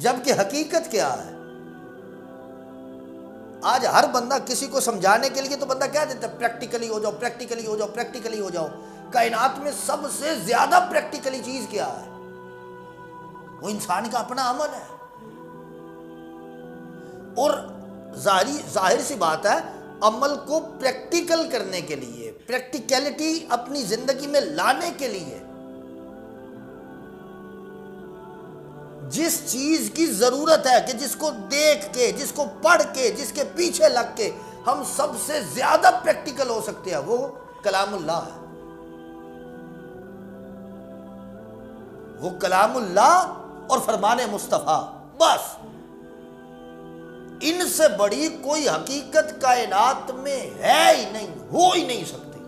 جبکہ حقیقت کیا ہے؟ آج ہر بندہ کسی کو سمجھانے کے لیے تو بندہ کہہ دیتا ہے پریکٹیکلی ہو جاؤ، پریکٹیکلی ہو جاؤ، پریکٹیکلی ہو جاؤ۔ کائنات میں سب سے زیادہ پریکٹیکلی چیز کیا ہے؟ وہ انسان کا اپنا عمل ہے۔ اور ظاہر سی بات ہے، عمل کو پریکٹیکل کرنے کے لیے، پریکٹیکلٹی اپنی زندگی میں لانے کے لیے جس چیز کی ضرورت ہے کہ جس کو دیکھ کے، جس کو پڑھ کے، جس کے پیچھے لگ کے ہم سب سے زیادہ پریکٹیکل ہو سکتے ہیں، وہ کلام اللہ ہے۔ وہ کلام اللہ اور فرمان مصطفیٰ، بس ان سے بڑی کوئی حقیقت کائنات میں ہے ہی نہیں، ہو ہی نہیں سکتی،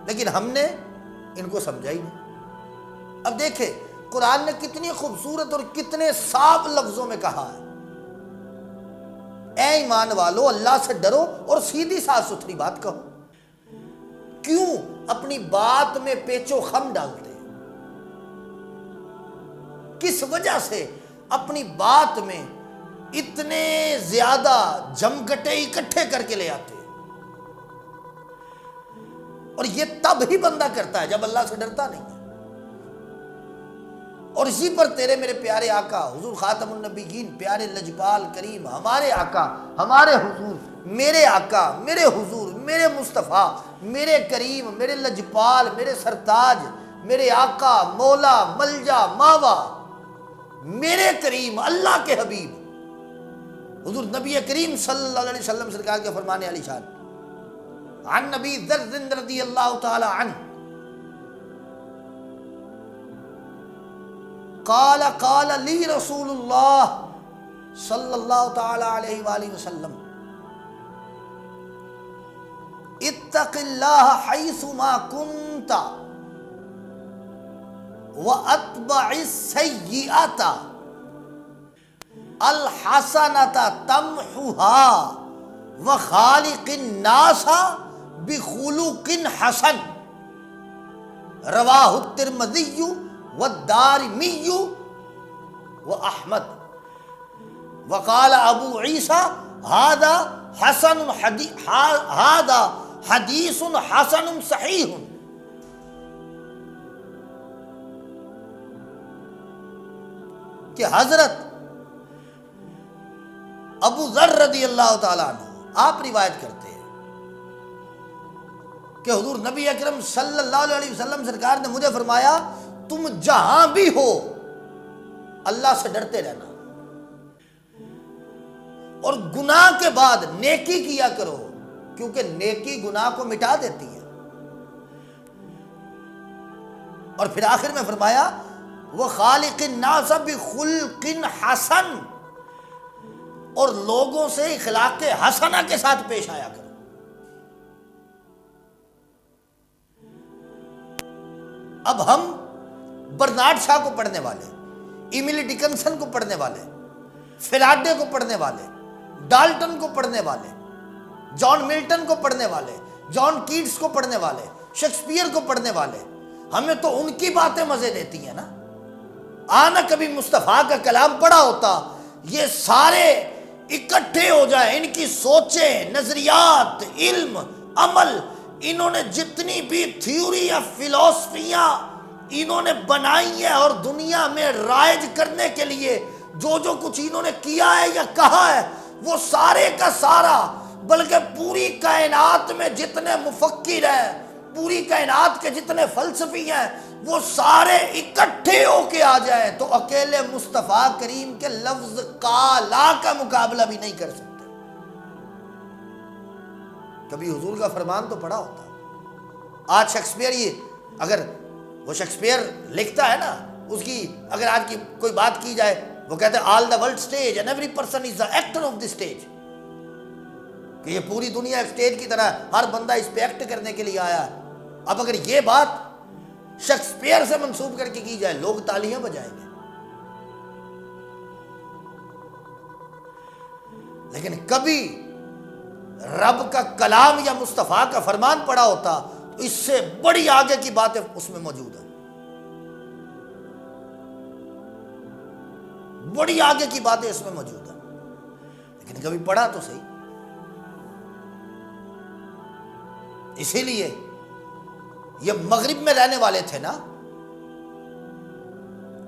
لیکن ہم نے ان کو سمجھا ہی نہیں۔ اب دیکھیں قرآن نے کتنی خوبصورت اور کتنے صاف لفظوں میں کہا ہے، اے ایمان والو اللہ سے ڈرو اور سیدھی صاف ستھری بات کہو۔ کیوں اپنی بات میں پیچ و خم ڈالتے؟ کس وجہ سے اپنی بات میں اتنے زیادہ جمگٹے اکٹھے کر کے لے آتے؟ اور یہ تب ہی بندہ کرتا ہے جب اللہ سے ڈرتا نہیں ہے۔ اور اسی پر تیرے میرے پیارے آقا حضور خاتم النبیین، پیارے لجپال کریم، ہمارے آقا، ہمارے حضور، میرے آقا، میرے حضور، میرے مصطفیٰ، میرے کریم، میرے لجپال، میرے سرتاج، میرے آقا، مولا، ملجا، ماوا، میرے کریم اللہ کے حبیب حضور نبی کریم صلی اللہ علیہ وسلم سرکار کے فرمانے علی شان، عن نبی ذر رضی اللہ تعالی عنہ قال قال لی رسول اللہ صلی اللہ تعالی علیہ وآلہ وسلم اتق اللہ حیث ما کنت واتبع السیئۃ الحسنۃ تمحها وخالق الناس بخلق حسن، رواہ الترمذی والدارمی واحمد، وقال ابو عیسیٰ ھذا حدیث حسن صحیح۔ کہ حضرت ابو ذر رضی اللہ تعالیٰ عنہ آپ روایت کرتے ہیں کہ حضور نبی اکرم صلی اللہ علیہ وسلم سرکار نے مجھے فرمایا تم جہاں بھی ہو اللہ سے ڈرتے رہنا، اور گناہ کے بعد نیکی کیا کرو، کیونکہ نیکی گناہ کو مٹا دیتی ہے۔ اور پھر آخر میں فرمایا وہ خالق الناس بخلق حسن، اور لوگوں سے اخلاق حسنہ کے ساتھ پیش آیا کرو۔ اب ہم برنارڈ شاہ کو پڑھنے والے، ایملی ڈکنسن کو پڑھنے والے، فیراڈے کو پڑھنے والے، ڈالٹن کو پڑھنے والے، جان ملٹن کو پڑھنے والے، جان کیٹس کو پڑھنے والے، شیکسپیئر کو پڑھنے والے، ہمیں تو ان کی باتیں مزے دیتی ہیں نا۔ آنا کبھی مصطفیٰ کا کلام پڑھا ہوتا، یہ سارے اکٹھے ہو جائیں، ان کی سوچیں، نظریات، علم، عمل، انہوں نے جتنی بھی تھیوری یا فلسفیاں انہوں نے بنائی ہے اور دنیا میں رائج کرنے کے لیے جو کچھ انہوں نے کیا ہے یا کہا ہے، وہ سارے کا سارا، بلکہ پوری کائنات میں جتنے مفکر ہیں، پوری کائنات کے جتنے فلسفی ہیں، وہ سارے اکٹھے ہو کے آ جائیں تو اکیلے مصطفیٰ کریم کے لفظ قالا کا مقابلہ بھی نہیں کر سکتے۔ کبھی حضور کا فرمان تو پڑھا ہوتا۔ آج شیکسپیئر، یہ اگر وہ شیکسپیئر لکھتا ہے نا، اس کی اگر آج کی کوئی بات کی جائے، وہ کہتے ہیں all the world stage and every person is the actor of the stage, کہ یہ پوری دنیا ایک اسٹیج کی طرح، ہر بندہ اس پہ ایکٹ کرنے کے لیے آیا ہے۔ اب اگر یہ بات شیکسپیئر سے منسوب کر کے کی جائے، لوگ تالیاں بجائیں گے، لیکن کبھی رب کا کلام یا مصطفیٰ کا فرمان پڑا ہوتا تو اس سے بڑی آگے کی باتیں اس میں موجود ہیں۔ بڑی آگے کی باتیں اس میں موجود ہیں، لیکن کبھی پڑھا تو صحیح۔ اسی لیے یہ مغرب میں رہنے والے تھے نا،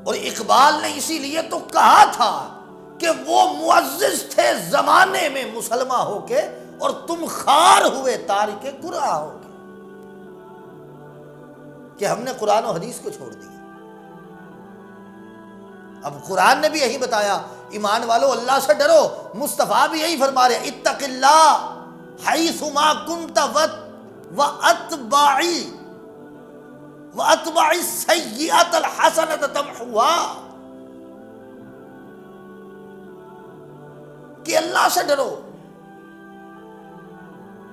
اور اقبال نے اسی لیے تو کہا تھا کہ وہ معزز تھے زمانے میں مسلمان ہو کے، اور تم خار ہوئے تارک قرآن ہو کے، کہ ہم نے قرآن و حدیث کو چھوڑ دیا۔ اب قرآن نے بھی یہی بتایا، ایمان والو اللہ سے ڈرو، مصطفیٰ بھی یہی فرما رہے اتق اللہ حیث ما کنت واتبع السیئۃ الحسنۃ تمحوها، کہ اللہ سے ڈرو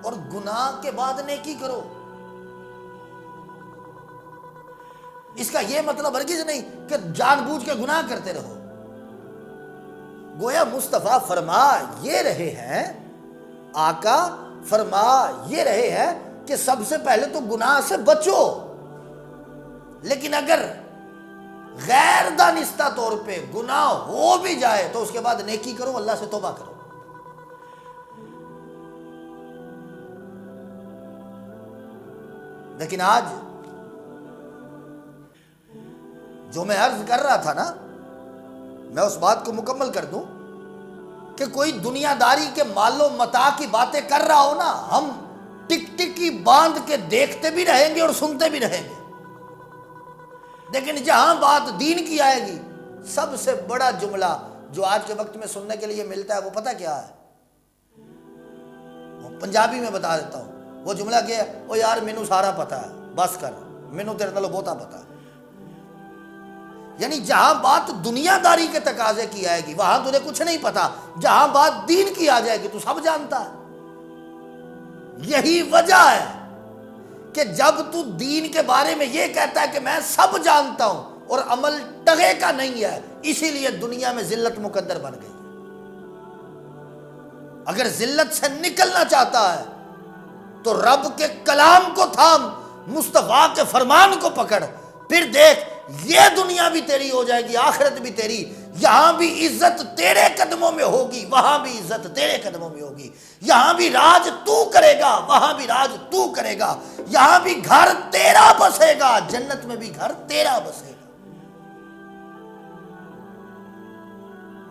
اور گناہ کے بعد نیکی کرو۔ اس کا یہ مطلب ہرگز نہیں کہ جان بوجھ کے گناہ کرتے رہو، گویا مصطفیٰ فرما یہ رہے ہیں، آقا فرما یہ رہے ہیں کہ سب سے پہلے تو گناہ سے بچو، لیکن اگر غیر دانستہ طور پہ گناہ ہو بھی جائے تو اس کے بعد نیکی کرو، اللہ سے توبہ کرو۔ لیکن آج جو میں عرض کر رہا تھا نا، میں اس بات کو مکمل کر دوں کہ کوئی دنیا داری کے مال و متاع کی باتیں کر رہا ہو نا، ہم ٹک ٹکی باندھ کے دیکھتے بھی رہیں گے اور سنتے بھی رہیں گے، لیکن جہاں بات دین کی آئے گی، سب سے بڑا جملہ جو آج کے وقت میں سننے کے لیے ملتا ہے وہ پتہ کیا ہے؟ وہ پنجابی میں بتا دیتا ہوں، وہ جملہ کیا ہے؟ او یار مینوں سارا پتہ ہے، بس کر، مینوں تیرے نالوں بہتا پتہ ہے۔ یعنی جہاں بات دنیا داری کے تقاضے کی آئے گی وہاں تجھے کچھ نہیں پتا، جہاں بات دین کی آ جائے گی تو سب جانتا ہے۔ یہی وجہ ہے کہ جب تو دین کے بارے میں یہ کہتا ہے کہ میں سب جانتا ہوں اور عمل ٹگے کا نہیں ہے، اسی لیے دنیا میں ذلت مقدر بن گئی۔ اگر ذلت سے نکلنا چاہتا ہے تو رب کے کلام کو تھام، مصطفیٰ کے فرمان کو پکڑ، پھر دیکھ یہ دنیا بھی تیری ہو جائے گی، آخرت بھی تیری، یہاں بھی عزت تیرے قدموں میں ہوگی، وہاں بھی عزت تیرے قدموں میں ہوگی، یہاں بھی راج تو کرے گا، وہاں بھی راج تو کرے گا، یہاں بھی گھر تیرا بسے گا، جنت میں بھی گھر تیرا بسے گا۔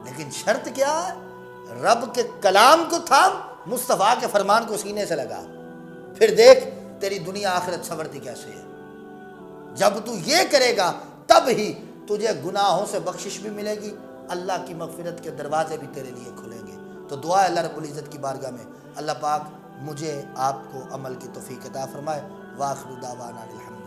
لیکن شرط کیا ہے؟ رب کے کلام کو تھام، مصطفیٰ کے فرمان کو سینے سے لگا، پھر دیکھ تیری دنیا آخرت سنورتی کیسے ہے۔ جب تو یہ کرے گا تب ہی تجھے گناہوں سے بخشش بھی ملے گی، اللہ کی مغفرت کے دروازے بھی تیرے لیے کھلیں گے۔ تو دعا ہے اللہ رب العزت کی بارگاہ میں اللہ پاک مجھے آپ کو عمل کی توفیق عطا فرمائے۔ وآخر دعوانا الحمد